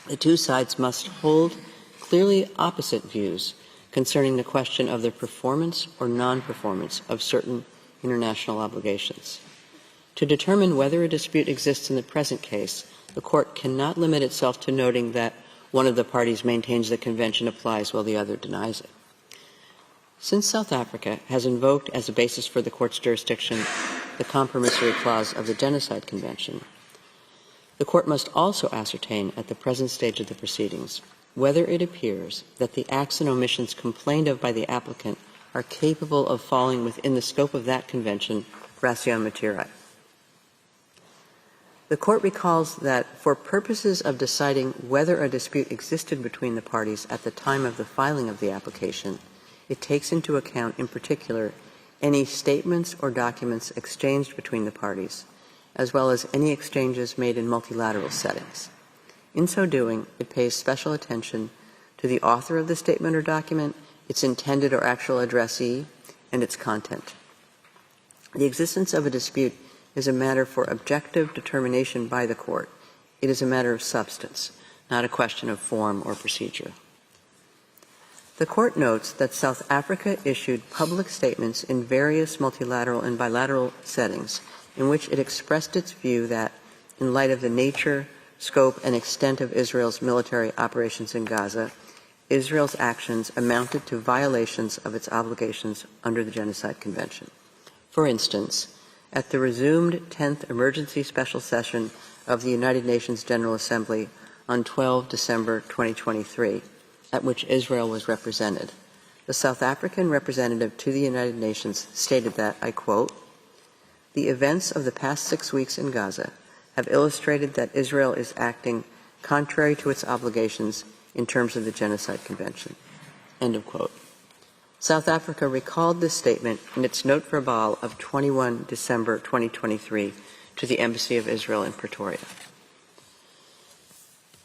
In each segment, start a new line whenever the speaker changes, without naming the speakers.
The two sides must hold clearly opposite views concerning the question of the performance or non-performance of certain international obligations. To determine whether a dispute exists in the present case, the Court cannot limit itself to noting that one of the parties maintains the Convention applies while the other denies it. Since South Africa has invoked as a basis for the Court's jurisdiction the compromissory clause of the Genocide Convention, the Court must also ascertain at the present stage of the proceedings whether it appears that the acts and omissions complained of by the applicant are capable of falling within the scope of that convention, ratio materiae. The Court recalls that for purposes of deciding whether a dispute existed between the parties at the time of the filing of the application, it takes into account in particular any statements or documents exchanged between the parties, as well as any exchanges made in multilateral settings. In so doing, it pays special attention to the author of the statement or document, its intended or actual addressee, and its content. The existence of a dispute is a matter for objective determination by the Court. It is a matter of substance, not a question of form or procedure. The Court notes that South Africa issued public statements in various multilateral and bilateral settings in which it expressed its view that, in light of the nature, scope, and extent of Israel's military operations in Gaza, Israel's actions amounted to violations of its obligations under the Genocide Convention. For instance, at the resumed 10th Emergency Special Session of the United Nations General Assembly on 12 December 2023, at which Israel was represented, the South African representative to the United Nations stated that, I quote, "The events of the past 6 weeks in Gaza have illustrated that Israel is acting contrary to its obligations in terms of the Genocide Convention." End of quote. South Africa recalled this statement in its note verbal of 21 December 2023 to the Embassy of Israel in Pretoria.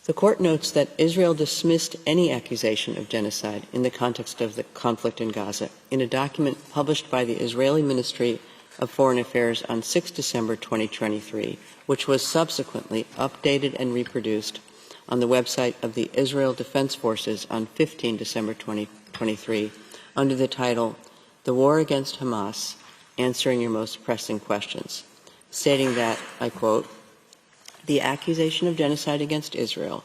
The Court notes that Israel dismissed any accusation of genocide in the context of the conflict in Gaza in a document published by the Israeli Ministry of Foreign Affairs on 6 December 2023, which was subsequently updated and reproduced on the website of the Israel Defense Forces on 15 December 2023 under the title, "The War Against Hamas, Answering Your Most Pressing Questions," stating that, I quote, "The accusation of genocide against Israel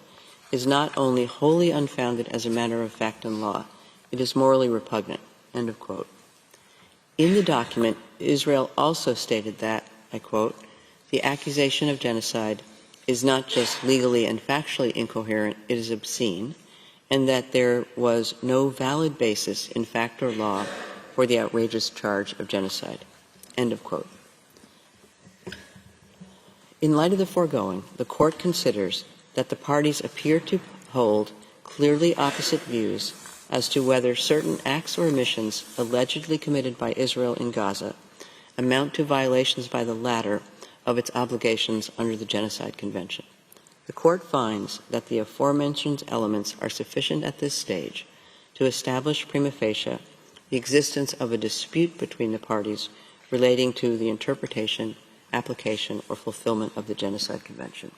is not only wholly unfounded as a matter of fact and law, it is morally repugnant." End of quote. In the document, Israel also stated that, I quote, "The accusation of genocide is not just legally and factually incoherent, it is obscene, and that there was no valid basis in fact or law for the outrageous charge of genocide." End of quote. In light of the foregoing, the Court considers that the parties appear to hold clearly opposite views as to whether certain acts or omissions allegedly committed by Israel in Gaza amount to violations by the latter of its obligations under the Genocide Convention. The Court finds that the aforementioned elements are sufficient at this stage to establish prima facie the existence of a dispute between the parties relating to the interpretation, application, or fulfillment of the Genocide Convention.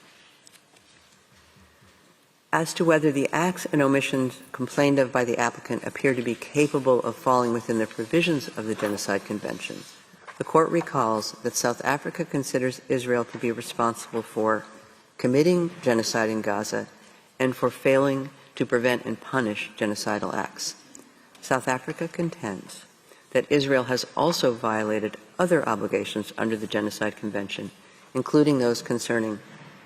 As to whether the acts and omissions complained of by the applicant appear to be capable of falling within the provisions of the Genocide Convention, the Court recalls that South Africa considers Israel to be responsible for committing genocide in Gaza and for failing to prevent and punish genocidal acts. South Africa contends that Israel has also violated other obligations under the Genocide Convention, including those concerning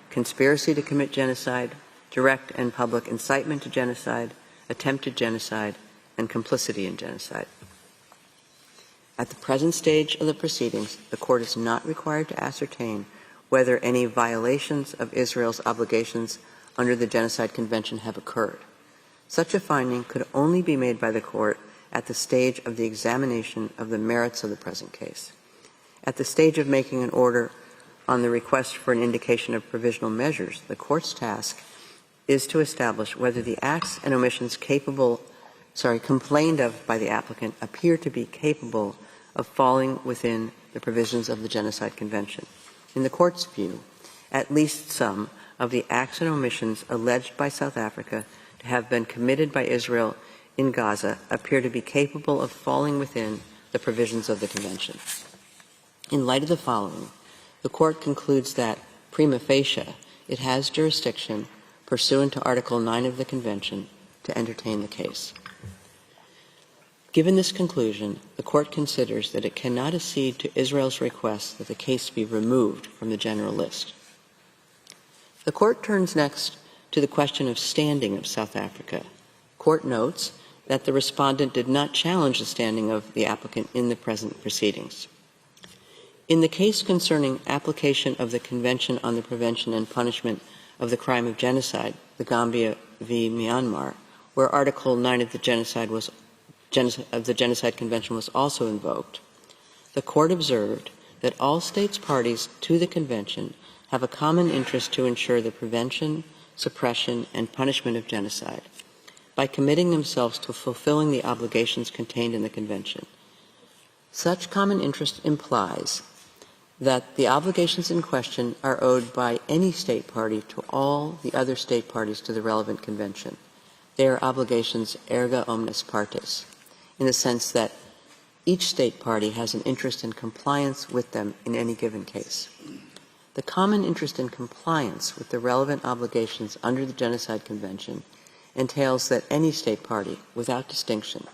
conspiracy to commit genocide, direct and public incitement to genocide, attempted genocide, and complicity in genocide. At the present stage of the proceedings, the Court is not required to ascertain whether any violations of Israel's obligations under the Genocide Convention have occurred. Such a finding could only be made by the Court at the stage of the examination of the merits of the present case. At the stage of making an order on the request for an indication of provisional measures, the Court's task is to establish whether the acts and omissions complained of by the applicant appear to be capable of falling within the provisions of the Genocide Convention. In the Court's view, at least some of the acts and omissions alleged by South Africa to have been committed by Israel in Gaza appear to be capable of falling within the provisions of the Convention. In light of the following, the Court concludes that, prima facie, it has jurisdiction pursuant to Article 9 of the Convention to entertain the case. Given this conclusion, the Court considers that it cannot accede to Israel's request that the case be removed from the general list. The Court turns next to the question of standing of South Africa. Court notes that the respondent did not challenge the standing of the applicant in the present proceedings. In the case concerning application of the Convention on the Prevention and Punishment of the Crime of Genocide, the Gambia v. Myanmar, where Article 9 of the Genocide Convention was also invoked, the Court observed that all states parties to the Convention have a common interest to ensure the prevention, suppression, and punishment of genocide by committing themselves to fulfilling the obligations contained in the Convention. Such common interest implies that the obligations in question are owed by any state party to all the other state parties to the relevant convention. They are obligations erga omnes partes, in the sense that each state party has an interest in compliance with them in any given case. The common interest in compliance with the relevant obligations under the Genocide Convention entails that any state party, without distinction,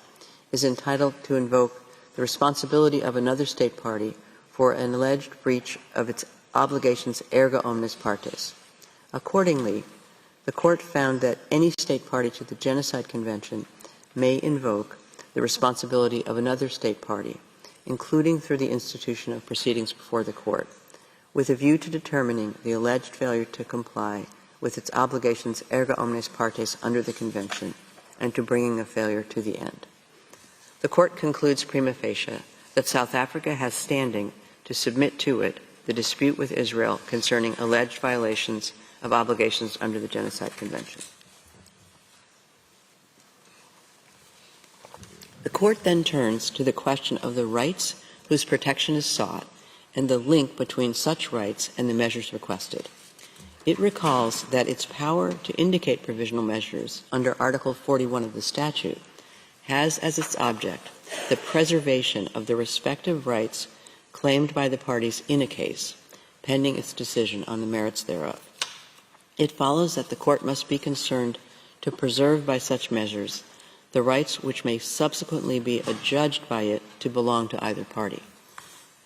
is entitled to invoke the responsibility of another state party for an alleged breach of its obligations erga omnes partes. Accordingly, the Court found that any state party to the Genocide Convention may invoke the responsibility of another state party, including through the institution of proceedings before the Court, with a view to determining the alleged failure to comply with its obligations erga omnes partes under the Convention and to bringing a failure to the end. The Court concludes prima facie that South Africa has standing to submit to it the dispute with Israel concerning alleged violations of obligations under the Genocide Convention. The Court then turns to the question of the rights whose protection is sought and the link between such rights and the measures requested. It recalls that its power to indicate provisional measures under Article 41 of the statute has as its object the preservation of the respective rights claimed by the parties in a case, pending its decision on the merits thereof. It follows that the Court must be concerned to preserve by such measures the rights which may subsequently be adjudged by it to belong to either party.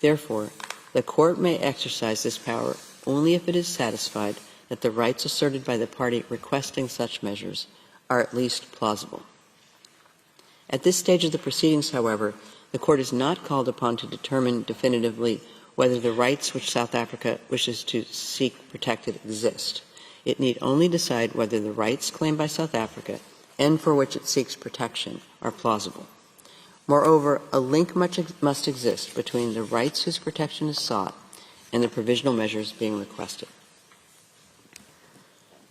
Therefore, the Court may exercise this power only if it is satisfied that the rights asserted by the party requesting such measures are at least plausible. At this stage of the proceedings, however, the Court is not called upon to determine definitively whether the rights which South Africa wishes to seek protected exist. It need only decide whether the rights claimed by South Africa and for which it seeks protection are plausible. Moreover, a link must exist between the rights whose protection is sought and the provisional measures being requested.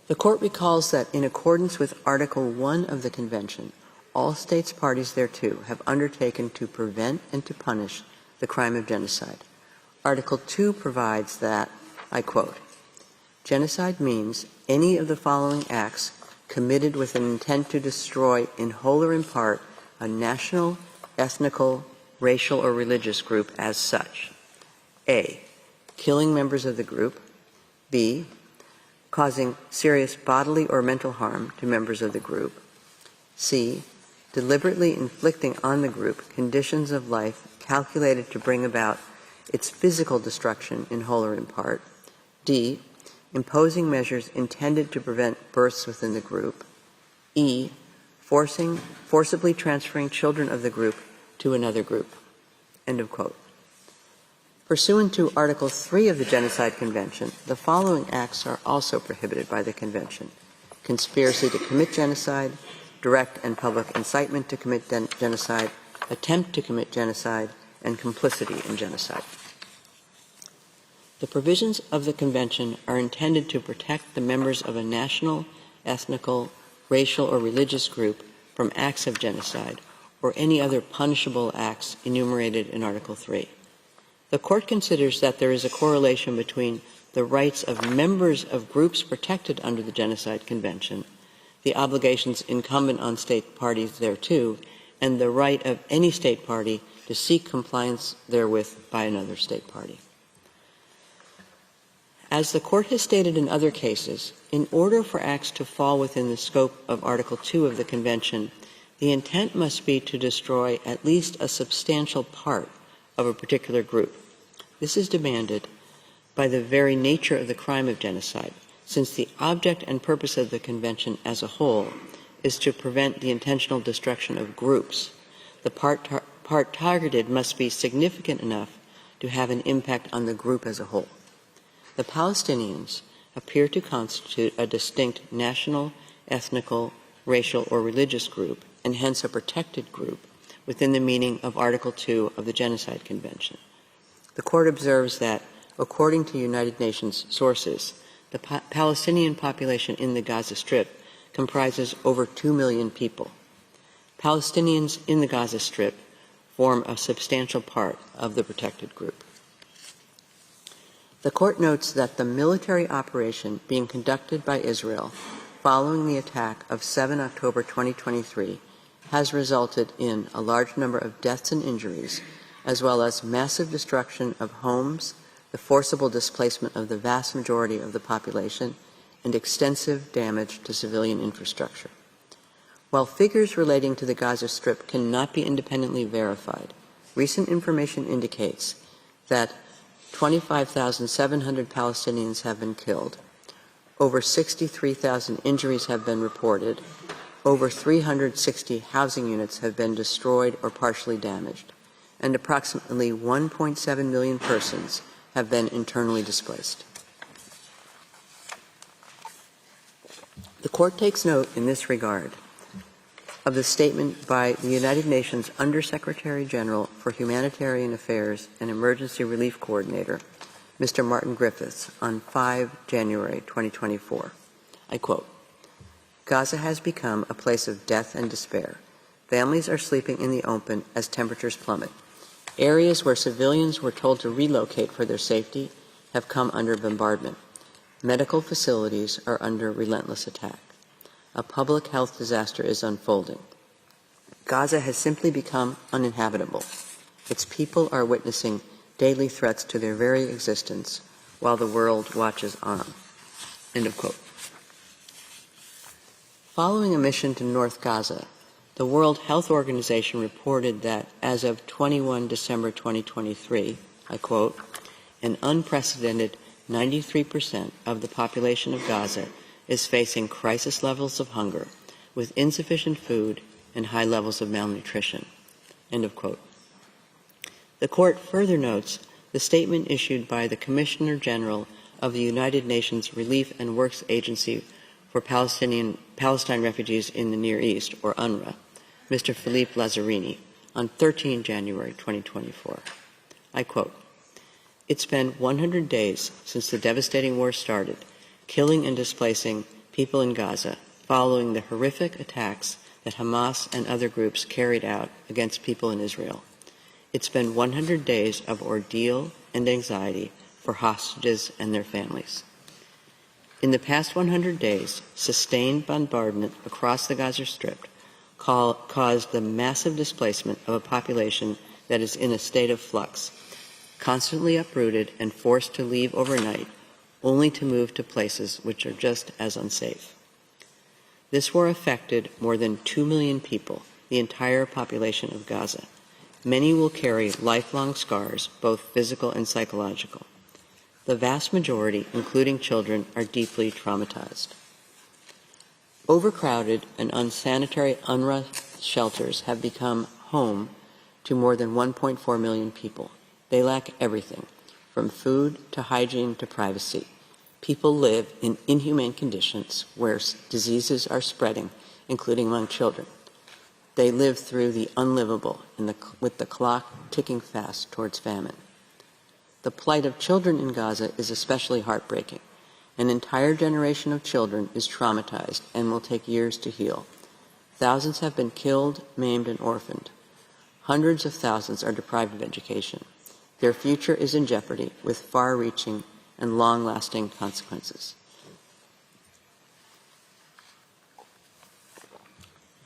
The Court recalls that in accordance with Article 1 of the Convention, all states parties thereto have undertaken to prevent and to punish the crime of genocide. Article 2 provides that, I quote, "Genocide means any of the following acts committed with an intent to destroy in whole or in part a national, ethnical, racial, or religious group as such. A, killing members of the group. B, causing serious bodily or mental harm to members of the group. C, deliberately inflicting on the group conditions of life calculated to bring about its physical destruction in whole or in part. D, imposing measures intended to prevent births within the group. E, forcibly transferring children of the group to another group." End of quote. Pursuant to Article 3 of the Genocide Convention, the following acts are also prohibited by the Convention: conspiracy to commit genocide, direct and public incitement to commit genocide, attempt to commit genocide, and complicity in genocide. The provisions of the Convention are intended to protect the members of a national, ethnical, racial, or religious group from acts of genocide or any other punishable acts enumerated in Article 3. The Court considers that there is a correlation between the rights of members of groups protected under the Genocide Convention, the obligations incumbent on state parties thereto, and the right of any state party to seek compliance therewith by another state party. As the Court has stated in other cases, in order for acts to fall within the scope of Article 2 of the Convention, the intent must be to destroy at least a substantial part of a particular group. This is demanded by the very nature of the crime of genocide, since the object and purpose of the Convention as a whole is to prevent the intentional destruction of groups. The part targeted must be significant enough to have an impact on the group as a whole. The Palestinians appear to constitute a distinct national, ethnical, racial, or religious group, and hence a protected group within the meaning of Article 2 of the Genocide Convention. The Court observes that, according to United Nations sources, the Palestinian population in the Gaza Strip comprises over 2 million people. Palestinians in the Gaza Strip form a substantial part of the protected group. The Court notes that the military operation being conducted by Israel following the attack of 7 October 2023 has resulted in a large number of deaths and injuries, as well as massive destruction of homes, the forcible displacement of the vast majority of the population, and extensive damage to civilian infrastructure. While figures relating to the Gaza Strip cannot be independently verified, recent information indicates that 25,700 Palestinians have been killed, over 63,000 injuries have been reported, over 360 housing units have been destroyed or partially damaged, and approximately 1.7 million persons have been internally displaced. The Court takes note in this regard of the statement by the United Nations Under-Secretary General for Humanitarian Affairs and Emergency Relief Coordinator, Mr. Martin Griffiths, on 5 January 2024. I quote, "Gaza has become a place of death and despair. Families are sleeping in the open as temperatures plummet. Areas where civilians were told to relocate for their safety have come under bombardment. Medical facilities are under relentless attack. A public health disaster is unfolding. Gaza has simply become uninhabitable. Its people are witnessing daily threats to their very existence while the world watches on." End of quote. Following a mission to North Gaza, the World Health Organization reported that as of 21 December 2023, I quote, "an unprecedented 93% of the population of Gaza is facing crisis levels of hunger, with insufficient food and high levels of malnutrition." End of quote. The Court further notes the statement issued by the Commissioner General of the United Nations Relief and Works Agency for Palestine refugees in the Near East, or UNRWA, Mr. Philippe Lazzarini, on 13 January 2024. I quote, "It's been 100 days since the devastating war started, killing and displacing people in Gaza following the horrific attacks that Hamas and other groups carried out against people in Israel. It's been 100 days of ordeal and anxiety for hostages and their families. In the past 100 days, sustained bombardment across the Gaza Strip caused the massive displacement of a population that is in a state of flux, constantly uprooted and forced to leave overnight, only to move to places which are just as unsafe. This war affected more than 2 million people, the entire population of Gaza. Many will carry lifelong scars, both physical and psychological. The vast majority, including children, are deeply traumatized. Overcrowded and unsanitary UNRWA shelters have become home to more than 1.4 million people. They lack everything, from food to hygiene to privacy. People live in inhumane conditions where diseases are spreading, including among children. They live through the unlivable with the clock ticking fast towards famine. The plight of children in Gaza is especially heartbreaking. An entire generation of children is traumatized and will take years to heal. Thousands have been killed, maimed, and orphaned. Hundreds of thousands are deprived of education. Their future is in jeopardy with far-reaching and long-lasting consequences.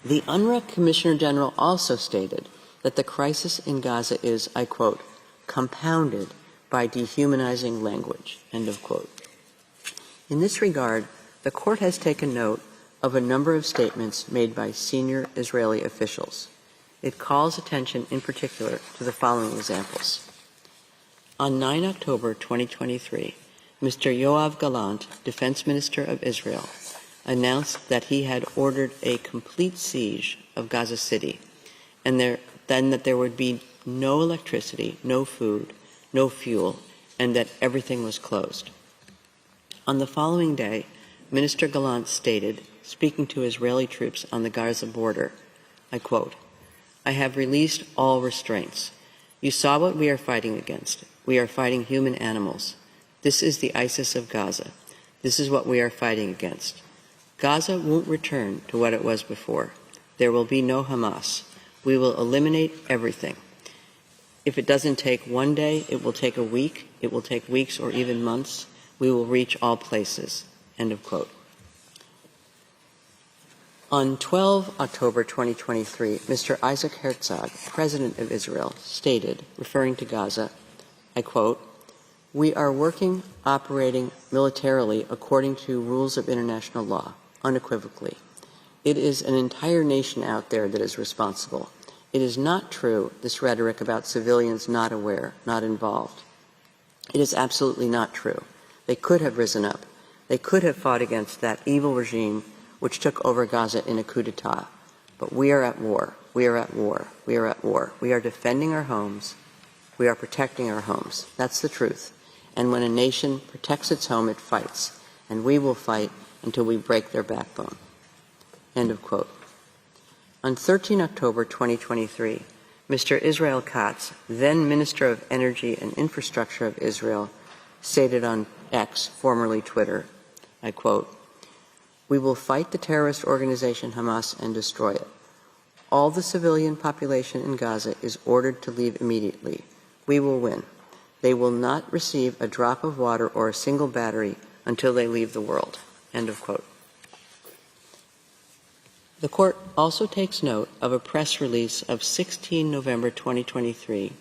The UNRWA Commissioner General also stated that the crisis in Gaza is, I quote, compounded by dehumanizing language, end of quote. In this regard, the Court has taken note of a number of statements made by senior Israeli officials. It calls attention in particular to the following examples. On 9 October 2023, Mr. Yoav Gallant, Defense Minister of Israel, announced that he had ordered a complete siege of Gaza City, and then that there would be no electricity, no food, no fuel, and that everything was closed. On the following day, Minister Gallant stated, speaking to Israeli troops on the Gaza border, I quote, "I have released all restraints. You saw what we are fighting against. We are fighting human animals. This is the ISIS of Gaza. This is what we are fighting against. Gaza won't return to what it was before. There will be no Hamas. We will eliminate everything. If it doesn't take one day, it will take a week, it will take weeks or even months. We will reach all places." End of quote. On 12 October 2023, Mr. Isaac Herzog, President of Israel, stated, referring to Gaza, I quote, "We are working, operating militarily according to rules of international law, unequivocally. It is an entire nation out there that is responsible. It is not true, this rhetoric about civilians not aware, not involved. It is absolutely not true. They could have risen up. They could have fought against that evil regime which took over Gaza in a coup d'etat. But we are at war. We are at war. We are at war. We are defending our homes. We are protecting our homes. That's the truth. And when a nation protects its home, it fights. And we will fight until we break their backbone." End of quote. On 13 October 2023, Mr. Israel Katz, then Minister of Energy and Infrastructure of Israel, stated on X, formerly Twitter, I quote, "We will fight the terrorist organization Hamas and destroy it. All the civilian population in Gaza is ordered to leave immediately. We will win. They will not receive a drop of water or a single battery until they leave the world." End of quote. The Court also takes note of a press release of 16 November 2023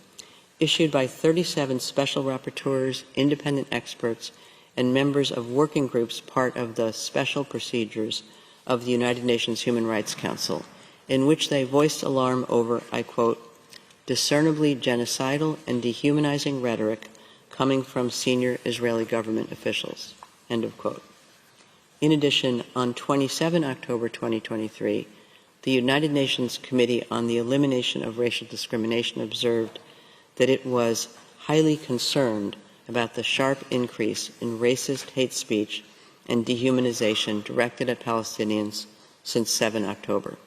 issued by 37 special rapporteurs, independent experts, and members of working groups part of the special procedures of the United Nations Human Rights Council, in which they voiced alarm over, I quote, "discernibly genocidal and dehumanizing rhetoric coming from senior Israeli government officials." End of quote. In addition, on 27 October 2023, the United Nations Committee on the Elimination of Racial Discrimination observed that it was highly concerned about the sharp increase in racist hate speech and dehumanization directed at Palestinians since 7 October.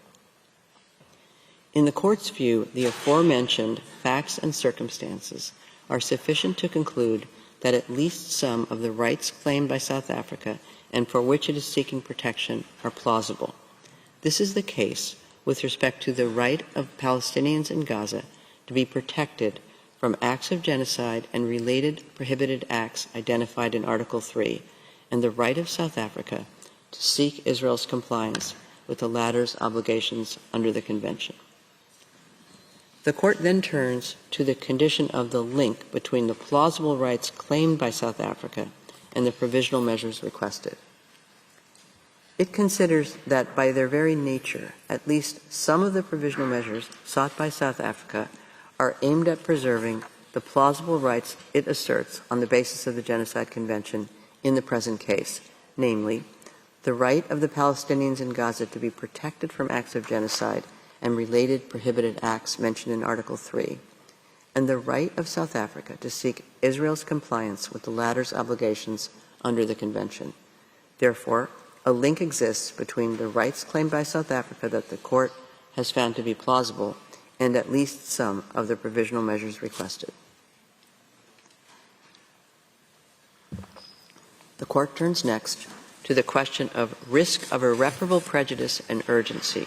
In the Court's view, the aforementioned facts and circumstances are sufficient to conclude that at least some of the rights claimed by South Africa and for which it is seeking protection are plausible. This is the case with respect to the right of Palestinians in Gaza to be protected from acts of genocide and related prohibited acts identified in Article 3, and the right of South Africa to seek Israel's compliance with the latter's obligations under the Convention. The Court then turns to the condition of the link between the plausible rights claimed by South Africa and the provisional measures requested. It considers that by their very nature, at least some of the provisional measures sought by South Africa are aimed at preserving the plausible rights it asserts on the basis of the Genocide Convention in the present case, namely, the right of the Palestinians in Gaza to be protected from acts of genocide and related prohibited acts mentioned in Article 3, and the right of South Africa to seek Israel's compliance with the latter's obligations under the Convention. Therefore, a link exists between the rights claimed by South Africa that the Court has found to be plausible and at least some of the provisional measures requested. The Court turns next to the question of risk of irreparable prejudice and urgency.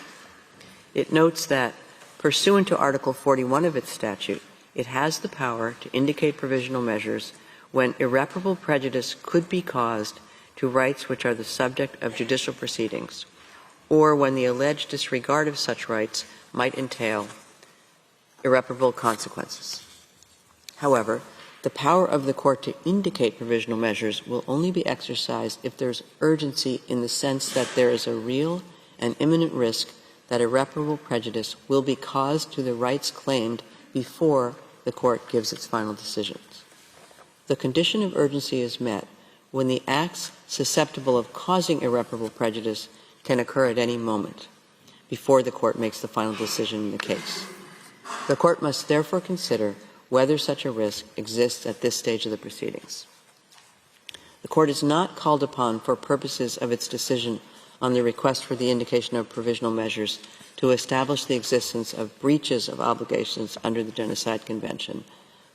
It notes that, pursuant to Article 41 of its statute, it has the power to indicate provisional measures when irreparable prejudice could be caused to rights which are the subject of judicial proceedings, or when the alleged disregard of such rights might entail irreparable consequences. However, the power of the court to indicate provisional measures will only be exercised if there is urgency in the sense that there is a real and imminent risk that irreparable prejudice will be caused to the rights claimed before the court gives its final decisions. The condition of urgency is met when the acts susceptible of causing irreparable prejudice can occur at any moment before the court makes the final decision in the case. The court must therefore consider whether such a risk exists at this stage of the proceedings. The court is not called upon for purposes of its decision on the request for the indication of provisional measures to establish the existence of breaches of obligations under the Genocide Convention,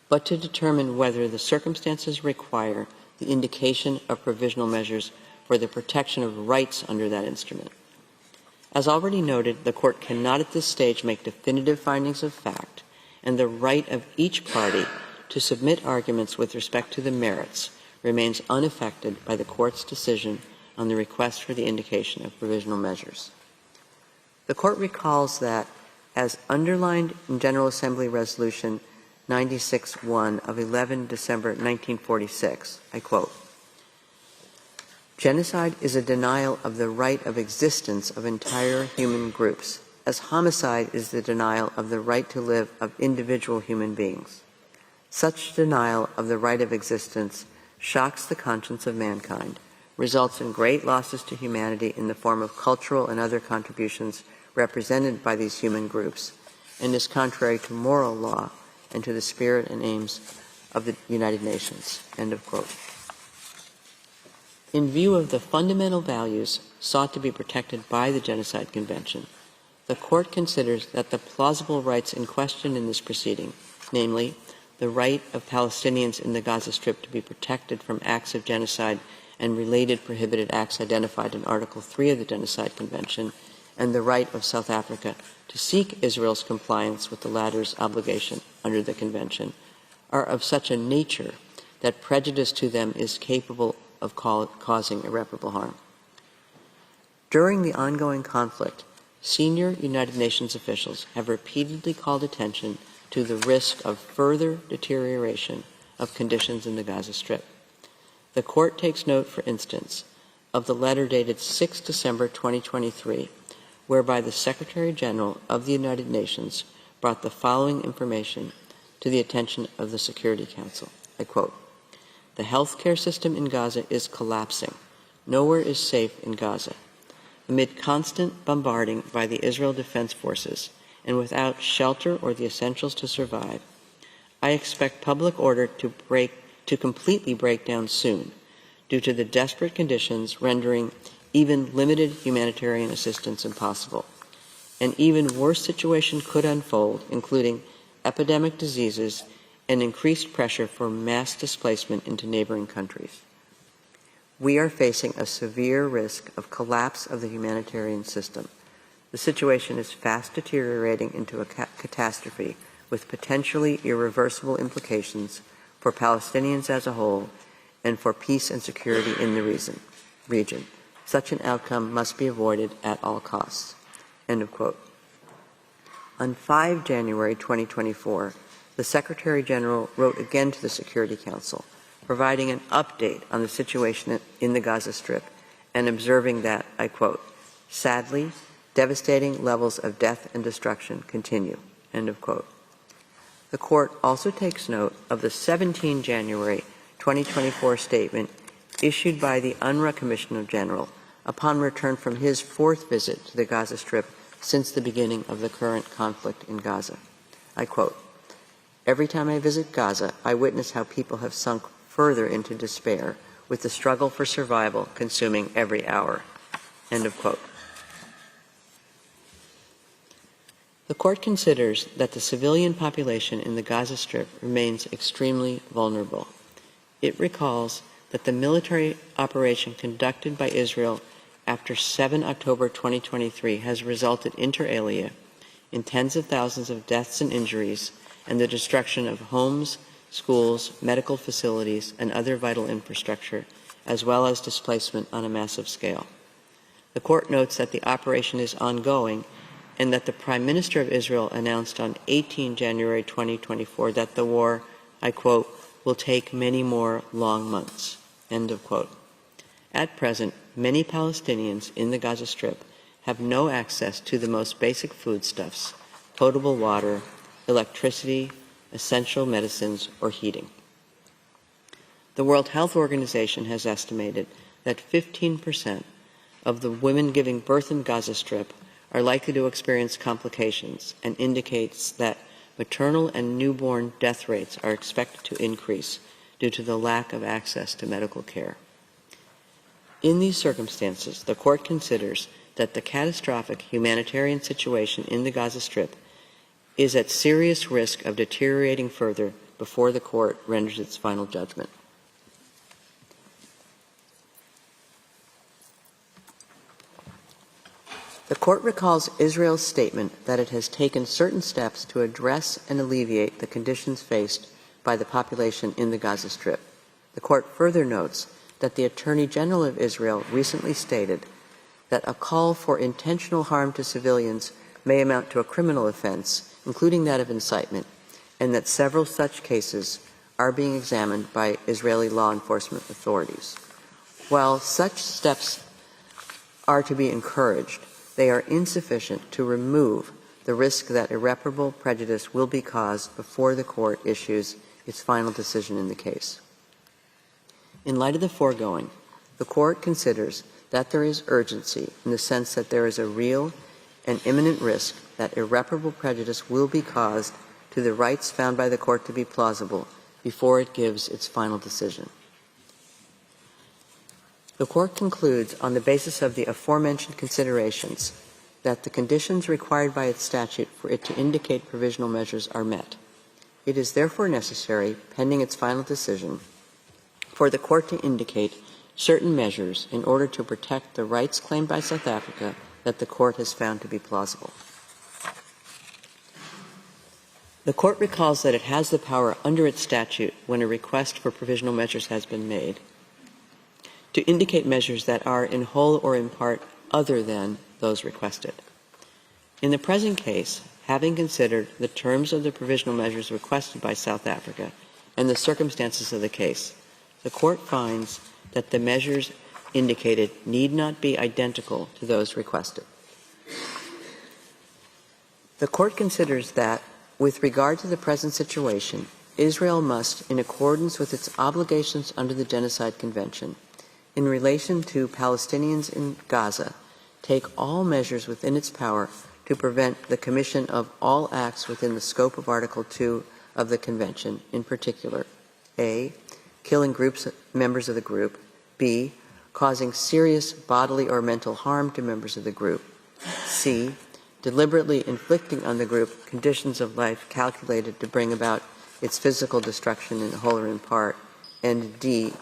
but to determine whether the circumstances require the indication of provisional measures for the protection of rights under that instrument. As already noted, the court cannot at this stage make definitive findings of fact, and the right of each party to submit arguments with respect to the merits remains unaffected by the court's decision on the request for the indication of provisional measures. The court recalls that, as underlined in General Assembly Resolution 96-1 of 11 December 1946, I quote, "Genocide is a denial of the right of existence of entire human groups, as homicide is the denial of the right to live of individual human beings. Such denial of the right of existence shocks the conscience of mankind, results in great losses to humanity in the form of cultural and other contributions represented by these human groups, and is contrary to moral law and to the spirit and aims of the United Nations." End of quote. In view of the fundamental values sought to be protected by the Genocide Convention, the court considers that the plausible rights in question in this proceeding, namely, the right of Palestinians in the Gaza Strip to be protected from acts of genocide and related prohibited acts identified in Article 3 of the Genocide Convention, and the right of South Africa to seek Israel's compliance with the latter's obligation under the Convention, are of such a nature that prejudice to them is capable of causing irreparable harm. During the ongoing conflict, senior United Nations officials have repeatedly called attention to the risk of further deterioration of conditions in the Gaza Strip. The court takes note, for instance, of the letter dated 6 December 2023, whereby the Secretary General of the United Nations brought the following information to the attention of the Security Council. I quote, "The healthcare system in Gaza is collapsing. Nowhere is safe in Gaza. Amid constant bombarding by the Israel Defense Forces and without shelter or the essentials to survive, I expect public order to completely break down soon due to the desperate conditions rendering even limited humanitarian assistance impossible. An even worse situation could unfold, including epidemic diseases and increased pressure for mass displacement into neighboring countries. We are facing a severe risk of collapse of the humanitarian system. The situation is fast deteriorating into a catastrophe with potentially irreversible implications for Palestinians as a whole and for peace and security in the region. Such an outcome must be avoided at all costs." End of quote. On 5 January 2024, the Secretary General wrote again to the Security Council, providing an update on the situation in the Gaza Strip and observing that, I quote, "Sadly, devastating levels of death and destruction continue." End of quote. The court also takes note of the 17 January 2024 statement issued by the UNRWA Commissioner General upon return from his 4th visit to the Gaza Strip since the beginning of the current conflict in Gaza. I quote, "Every time I visit Gaza, I witness how people have sunk further into despair, with the struggle for survival consuming every hour." End of quote. The court considers that the civilian population in the Gaza Strip remains extremely vulnerable. It recalls that the military operation conducted by Israel after 7 October 2023 has resulted inter alia in tens of thousands of deaths and injuries and the destruction of homes, schools, medical facilities, and other vital infrastructure, as well as displacement on a massive scale. The court notes that the operation is ongoing and that the Prime Minister of Israel announced on 18 January 2024 that the war, I quote, will take many more long months, end of quote. At present, many Palestinians in the Gaza Strip have no access to the most basic foodstuffs, potable water, electricity, essential medicines, or heating. The World Health Organization has estimated that 15% of the women giving birth in Gaza Strip are likely to experience complications, and indicates that maternal and newborn death rates are expected to increase due to the lack of access to medical care. In these circumstances, the court considers that the catastrophic humanitarian situation in the Gaza Strip is at serious risk of deteriorating further before the court renders its final judgment. The court recalls Israel's statement that it has taken certain steps to address and alleviate the conditions faced by the population in the Gaza Strip. The court further notes that the Attorney General of Israel recently stated that a call for intentional harm to civilians may amount to a criminal offense, including that of incitement, and that several such cases are being examined by Israeli law enforcement authorities. While such steps are to be encouraged, they are insufficient to remove the risk that irreparable prejudice will be caused before the court issues its final decision in the case. In light of the foregoing, the court considers that there is urgency in the sense that there is a real and imminent risk that irreparable prejudice will be caused to the rights found by the court to be plausible before it gives its final decision. The court concludes, on the basis of the aforementioned considerations, that the conditions required by its statute for it to indicate provisional measures are met. It is therefore necessary, pending its final decision, for the court to indicate certain measures in order to protect the rights claimed by South Africa that the court has found to be plausible. The court recalls that it has the power under its statute, when a request for provisional measures has been made, to indicate measures that are in whole or in part other than those requested. In the present case, having considered the terms of the provisional measures requested by South Africa and the circumstances of the case, the court finds that the measures indicated need not be identical to those requested. The court considers that, with regard to the present situation, Israel must, in accordance with its obligations under the Genocide Convention, in relation to Palestinians in Gaza, take all measures within its power to prevent the commission of all acts within the scope of Article 2 of the Convention, in particular, a. killing members of the group, b. causing serious bodily or mental harm to members of the group, c. deliberately inflicting on the group conditions of life calculated to bring about its physical destruction in whole or in part, and d.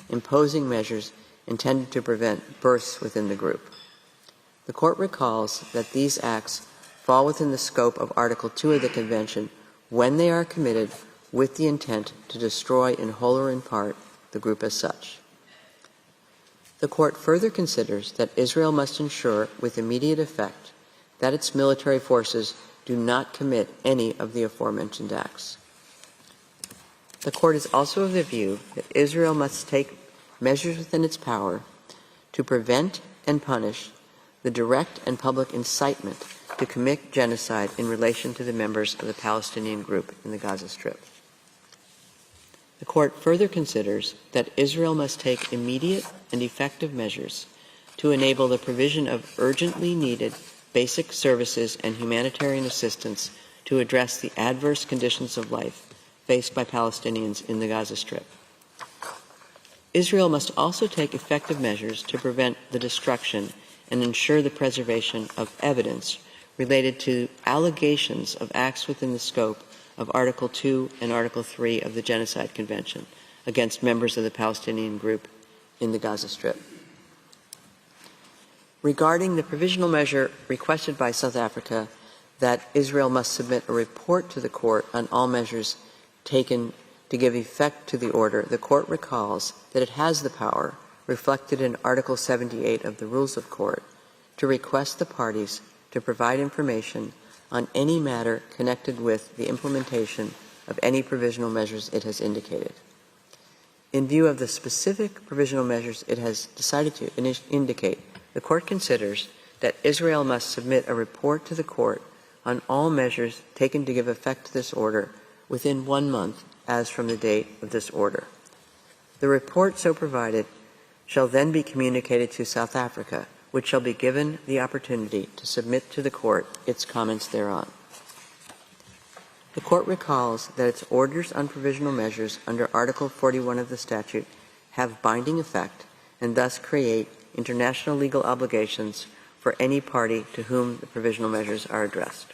imposing measures intended to prevent births within the group. The court recalls that these acts fall within the scope of Article 2 of the Convention when they are committed with the intent to destroy in whole or in part the group as such. The court further considers that Israel must ensure with immediate effect that its military forces do not commit any of the aforementioned acts. The court is also of the view that Israel must take measures within its power to prevent and punish the direct and public incitement to commit genocide in relation to the members of the Palestinian group in the Gaza Strip. The court further considers that Israel must take immediate and effective measures to enable the provision of urgently needed basic services and humanitarian assistance to address the adverse conditions of life faced by Palestinians in the Gaza Strip. Israel must also take effective measures to prevent the destruction and ensure the preservation of evidence related to allegations of acts within the scope of Article 2 and Article 3 of the Genocide Convention against members of the Palestinian group in the Gaza Strip. Regarding the provisional measure requested by South Africa that Israel must submit a report to the court on all measures taken to give effect to the order, the Court recalls that it has the power, reflected in Article 78 of the Rules of Court, to request the parties to provide information on any matter connected with the implementation of any provisional measures it has indicated. In view of the specific provisional measures it has decided to indicate, the Court considers that Israel must submit a report to the Court on all measures taken to give effect to this order within 1 month as from the date of this order. The report so provided shall then be communicated to South Africa, which shall be given the opportunity to submit to the Court its comments thereon. The Court recalls that its orders on provisional measures under Article 41 of the statute have binding effect and thus create international legal obligations for any party to whom the provisional measures are addressed.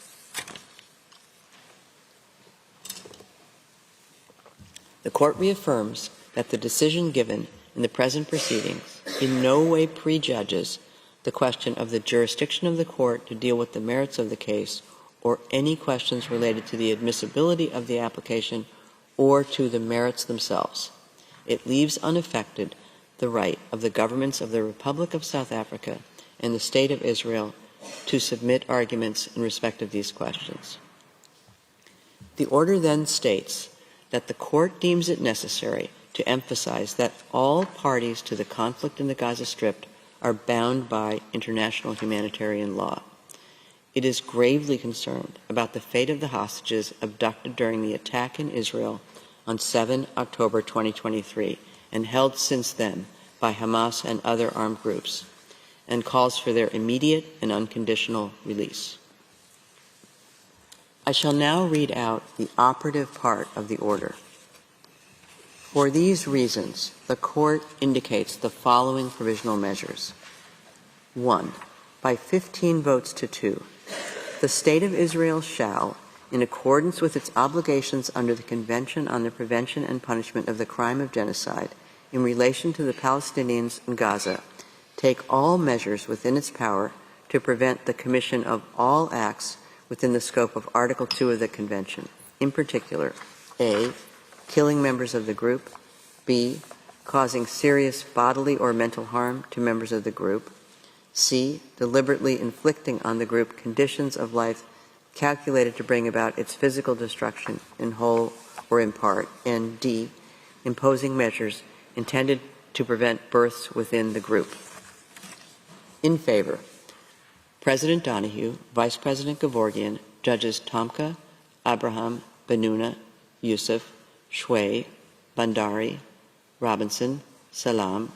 The Court reaffirms that the decision given in the present proceedings in no way prejudges the question of the jurisdiction of the Court to deal with the merits of the case or any questions related to the admissibility of the application or to the merits themselves. It leaves unaffected the right of the governments of the Republic of South Africa and the State of Israel to submit arguments in respect of these questions. The order then states that the Court deems it necessary to emphasize that all parties to the conflict in the Gaza Strip are bound by international humanitarian law. It is gravely concerned about the fate of the hostages abducted during the attack in Israel on 7 October 2023 and held since then by Hamas and other armed groups, and calls for their immediate and unconditional release. I shall now read out the operative part of the order. For these reasons, the Court indicates the following provisional measures. 1. By 15 votes to 2, the State of Israel shall, in accordance with its obligations under the Convention on the Prevention and Punishment of the Crime of Genocide in relation to the Palestinians in Gaza, take all measures within its power to prevent the commission of all acts within the scope of Article 2 of the Convention, in particular, A, killing members of the group, B, causing serious bodily or mental harm to members of the group, C, deliberately inflicting on the group conditions of life calculated to bring about its physical destruction in whole or in part, and D, imposing measures intended to prevent births within the group. In favor, President Donahue, Vice President Gevorgian, Judges Tomka, Abraham, Benuna, Yusuf, Shway, Bandari, Robinson, Salam,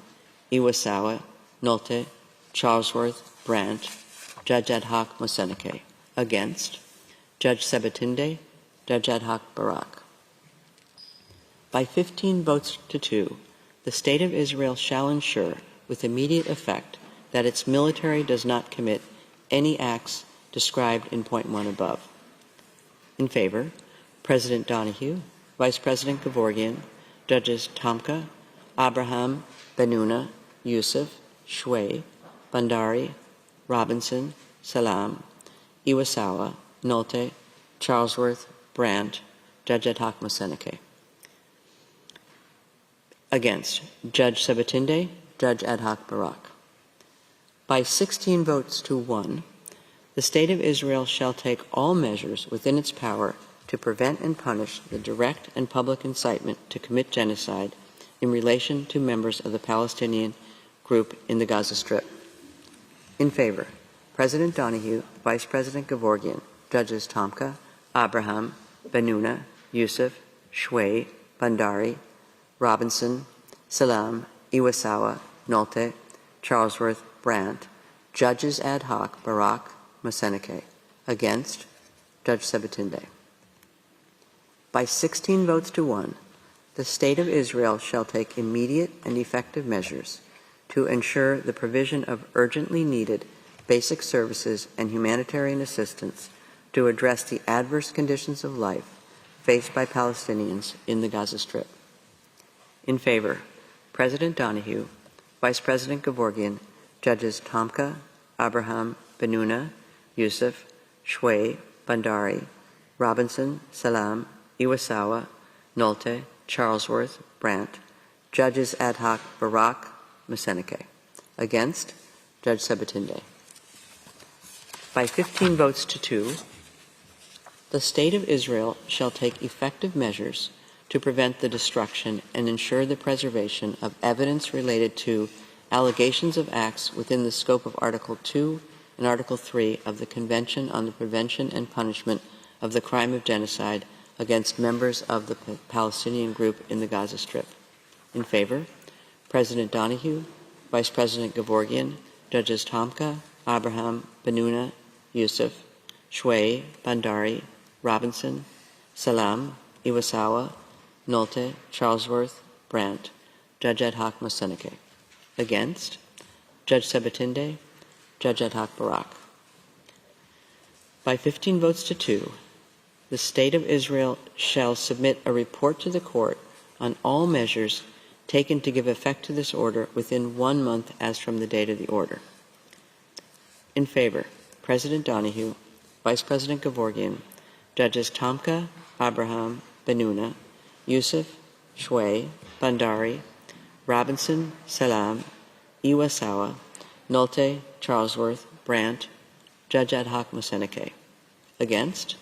Iwasawa, Nolte, Charlesworth, Brandt, Judge Ad hoc Moseneke. Against, Judge Sebatunde, Judge Ad hoc Barak. By 15 votes to 2, the State of Israel shall ensure, with immediate effect, that its military does not commit any acts described in point 1 above. In favor, President Donahue, Vice President Gevorgian, Judges Tomka, Abraham, Benuna, Yusuf, Shway, Bandari, Robinson, Salam, Iwasawa, Nolte, Charlesworth, Brandt, Judge Ad hoc Moseneke. Against, Judge Sebatunde, Judge Ad hoc Barak. By 16 votes to 1, the State of Israel shall take all measures within its power to prevent and punish the direct and public incitement to commit genocide in relation to members of the Palestinian group in the Gaza Strip. In favor, President Donahue, Vice President Gevorgian, Judges Tomka, Abraham, Benuna, Yusuf, Shway, Bandari, Robinson, Salam, Iwasawa, Nolte, Charlesworth, Brandt, Judges Ad hoc Barak, Moseneke. Against, Judge Sebatunde. By 16 votes to 1, the State of Israel shall take immediate and effective measures to ensure the provision of urgently needed basic services and humanitarian assistance to address the adverse conditions of life faced by Palestinians in the Gaza Strip. In favor, President Donahue, Vice President Gevorgian, Judges Tomka, Abraham, Benuna, Yusuf, Shway, Bandari, Robinson, Salam, Iwasawa, Nolte, Charlesworth, Brandt. Judges ad hoc Barak, Moseneke. Against, Judge Sabatinde. By 15 votes to 2, the State of Israel shall take effective measures to prevent the destruction and ensure the preservation of evidence related to allegations of acts within the scope of Article 2 and Article 3 of the Convention on the Prevention and Punishment of the Crime of Genocide against members of the Palestinian group in the Gaza Strip. In favor, President Donahue, Vice President Gevorgian, Judges Tomka, Abraham, Benuna, Yusuf, Shway, Bandari, Robinson, Salam, Iwasawa, Nolte, Charlesworth, Brandt. Judge ad hoc Moseneke. Against, Judge Sabatinde, Judge ad hoc Barak. By 15 votes to 2, the State of Israel shall submit a report to the court on all measures taken to give effect to this order within 1 month as from the date of the order. In favor, President Donahue, Vice President Gevorgian, Judges Tomka, Abraham, Benuna, Yusuf, Shway, Bandari, Robinson, Salam, Iwasawa, Nolte, Charlesworth, Brandt. Judge ad hoc Moseneke. Against,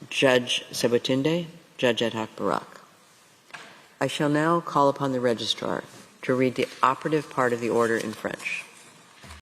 Judge Sabatinde, Judge ad hoc Barak. I shall now call upon the registrar to read the operative part of the order in French.